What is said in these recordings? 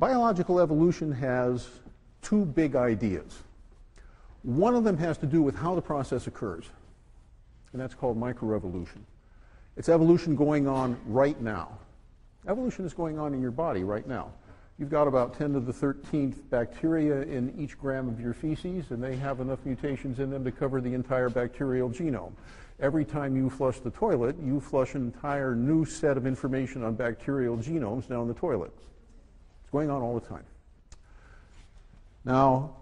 Biological evolution has two big ideas. One of them has to do with how the process occurs, and that's called microevolution. It's evolution going on right now. Evolution is going on in your body right now. You've got about 10 to the 13th bacteria in each gram of your feces, and they have enough mutations in them to cover the entire bacterial genome. Every time you flush the toilet, you flush an entire new set of information on bacterial genomes down the toilet. It's going on all the time. Now,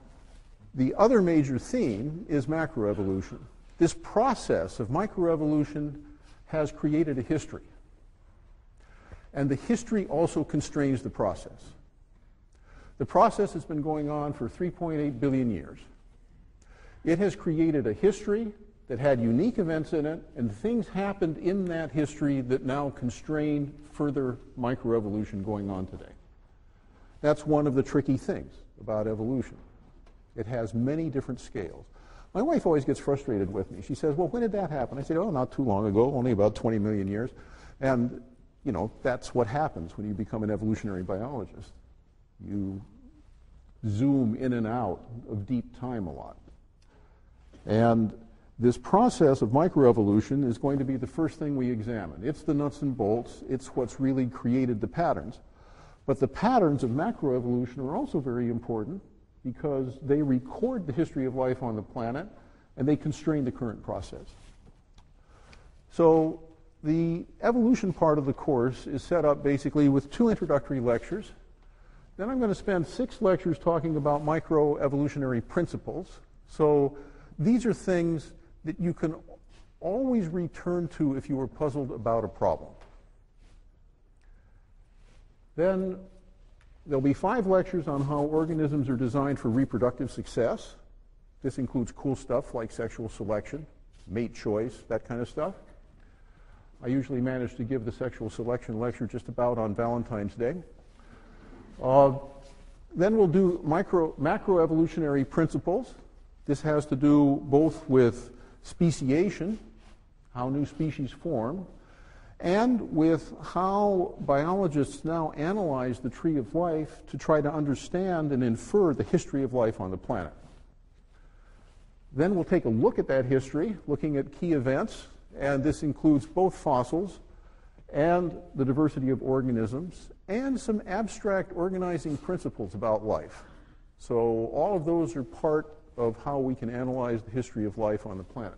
the other major theme is macroevolution. This process of microevolution has created a history. And the history also constrains the process. The process has been going on for 3.8 billion years. It has created a history that had unique events in it, and things happened in that history that now constrain further microevolution going on today. That's one of the tricky things about evolution. It has many different scales. My wife always gets frustrated with me. She says, well, when did that happen? I said, oh, not too long ago, only about 20 million years. And, you know, that's what happens when you become an evolutionary biologist. You zoom in and out of deep time a lot. And this process of microevolution is going to be the first thing we examine. It's the nuts and bolts. It's what's really created the patterns. But the patterns of macroevolution are also very important because they record the history of life on the planet and they constrain the current process. So the evolution part of the course is set up basically with 2 introductory lectures. Then I'm going to spend 6 lectures talking about microevolutionary principles. So these are things that you can always return to if you were puzzled about a problem. Then there'll be 5 lectures on how organisms are designed for reproductive success. This includes cool stuff like sexual selection, mate choice, that kind of stuff. I usually manage to give the sexual selection lecture just about on Valentine's Day. Then we'll do macroevolutionary principles. This has to do both with speciation, how new species form, and with how biologists now analyze the tree of life to try to understand and infer the history of life on the planet. Then we'll take a look at that history, looking at key events, and this includes both fossils and the diversity of organisms, and some abstract organizing principles about life. So all of those are part of how we can analyze the history of life on the planet.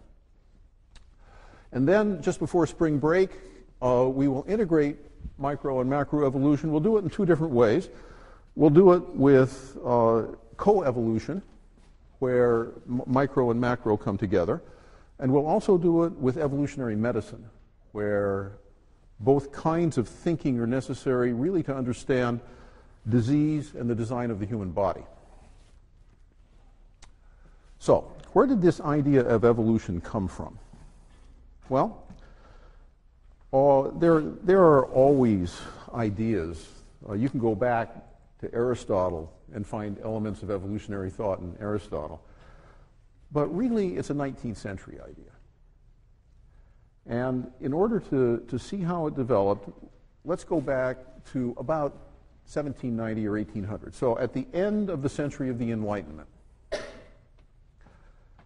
And then, just before spring break, we will integrate micro and macroevolution. We'll do it in 2 different ways. We'll do it with coevolution, where micro and macro come together. And we'll also do it with evolutionary medicine, where both kinds of thinking are necessary really to understand disease and the design of the human body. So, where did this idea of evolution come from? Well, there are always ideas. You can go back to Aristotle and find elements of evolutionary thought in Aristotle. But really, it's a 19th century idea. And in order to see how it developed, let's go back to about 1790 or 1800. So at the end of the century of the Enlightenment.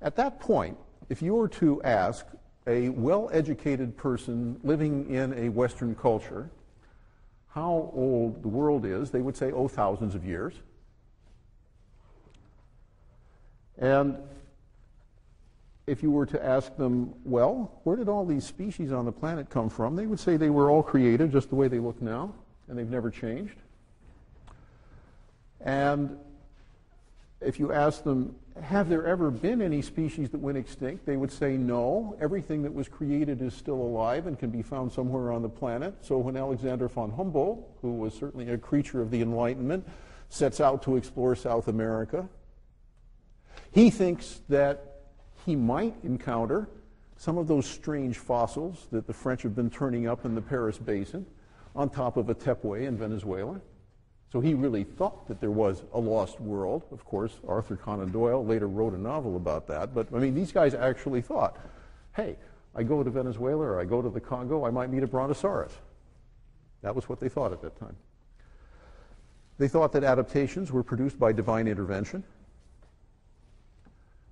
At that point, if you were to ask a well-educated person living in a Western culture how old the world is, they would say, oh, thousands of years. And if you were to ask them, well, where did all these species on the planet come from? They would say they were all created just the way they look now, and they've never changed. And if you ask them, have there ever been any species that went extinct? They would say no. Everything that was created is still alive and can be found somewhere on the planet. So when Alexander von Humboldt, who was certainly a creature of the Enlightenment, sets out to explore South America, he thinks that he might encounter some of those strange fossils that the French have been turning up in the Paris Basin on top of a tepue in Venezuela. So he really thought that there was a lost world. Of course, Arthur Conan Doyle later wrote a novel about that. But, I mean, these guys actually thought, hey, I go to Venezuela or I go to the Congo, I might meet a brontosaurus. That was what they thought at that time. They thought that adaptations were produced by divine intervention.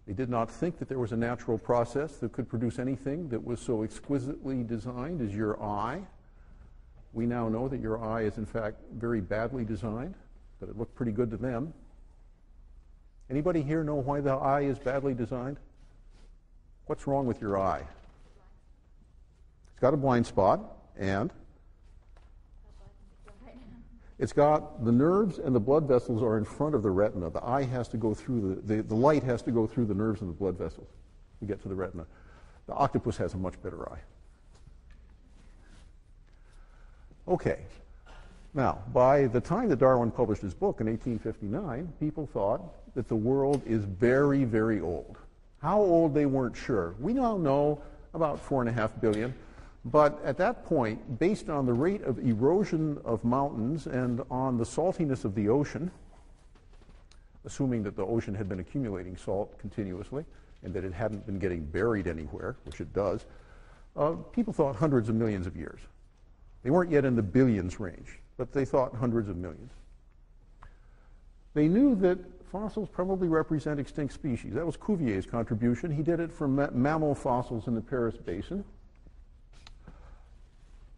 They did not think that there was a natural process that could produce anything that was so exquisitely designed as your eye. We now know that your eye is in fact very badly designed, but it looked pretty good to them. Anybody here know why the eye is badly designed? What's wrong with your eye? It's got a blind spot, and it's got the nerves and the blood vessels are in front of the retina. The eye has to go through the light has to go through the nerves and the blood vessels to get to the retina. The octopus has a much better eye. Okay. Now, by the time that Darwin published his book in 1859, people thought that the world is very, very old. How old, they weren't sure. We now know about 4.5 billion. But at that point, based on the rate of erosion of mountains and on the saltiness of the ocean, assuming that the ocean had been accumulating salt continuously and that it hadn't been getting buried anywhere, which it does, people thought hundreds of millions of years. They weren't yet in the billions range, but they thought hundreds of millions. They knew that fossils probably represent extinct species. That was Cuvier's contribution. He did it from mammal fossils in the Paris Basin.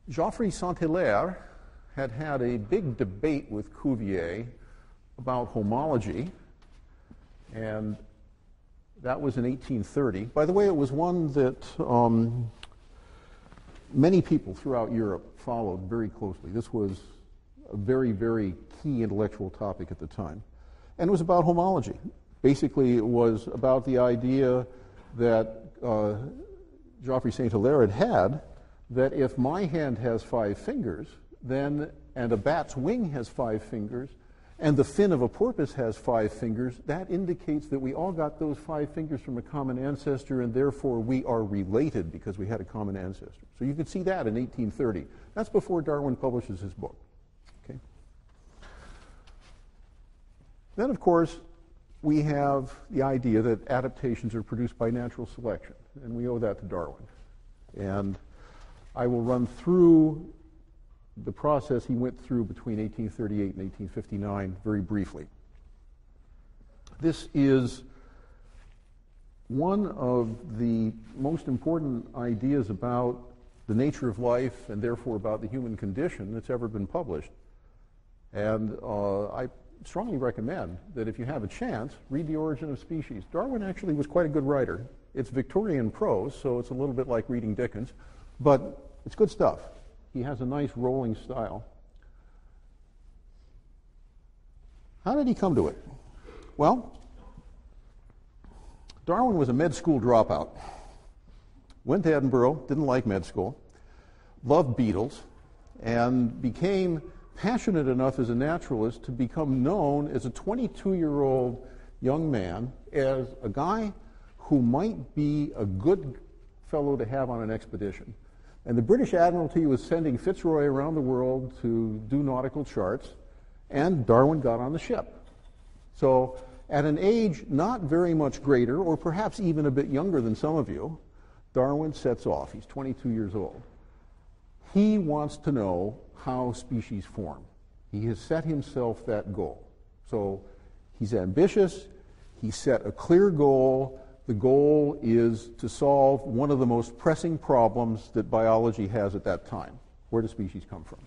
Geoffroy Saint-Hilaire had had a big debate with Cuvier about homology, and that was in 1830. By the way, it was one that many people throughout Europe followed very closely. This was a very, very key intellectual topic at the time. And it was about homology. Basically, it was about the idea that Geoffroy Saint-Hilaire had that if my hand has 5 fingers, then, and a bat's wing has 5 fingers, and the fin of a porpoise has 5 fingers, that indicates that we all got those 5 fingers from a common ancestor, and therefore we are related because we had a common ancestor. So you could see that in 1830. That's before Darwin publishes his book. Okay. Then, of course, we have the idea that adaptations are produced by natural selection, and we owe that to Darwin. And I will run through the process he went through between 1838 and 1859 very briefly. This is one of the most important ideas about the nature of life and therefore about the human condition that's ever been published. And I strongly recommend that if you have a chance, read The Origin of Species. Darwin actually was quite a good writer. It's Victorian prose, so it's a little bit like reading Dickens, but it's good stuff. He has a nice rolling style. How did he come to it? Well, Darwin was a med school dropout. Went to Edinburgh, didn't like med school, loved beetles, and became passionate enough as a naturalist to become known as a 22-year-old young man as a guy who might be a good fellow to have on an expedition. And the British Admiralty was sending Fitzroy around the world to do nautical charts, and Darwin got on the ship. So at an age not very much greater, or perhaps even a bit younger than some of you, Darwin sets off. He's 22 years old. He wants to know how species form. He has set himself that goal. So he's ambitious. He set a clear goal. The goal is to solve one of the most pressing problems that biology has at that time. Where do species come from?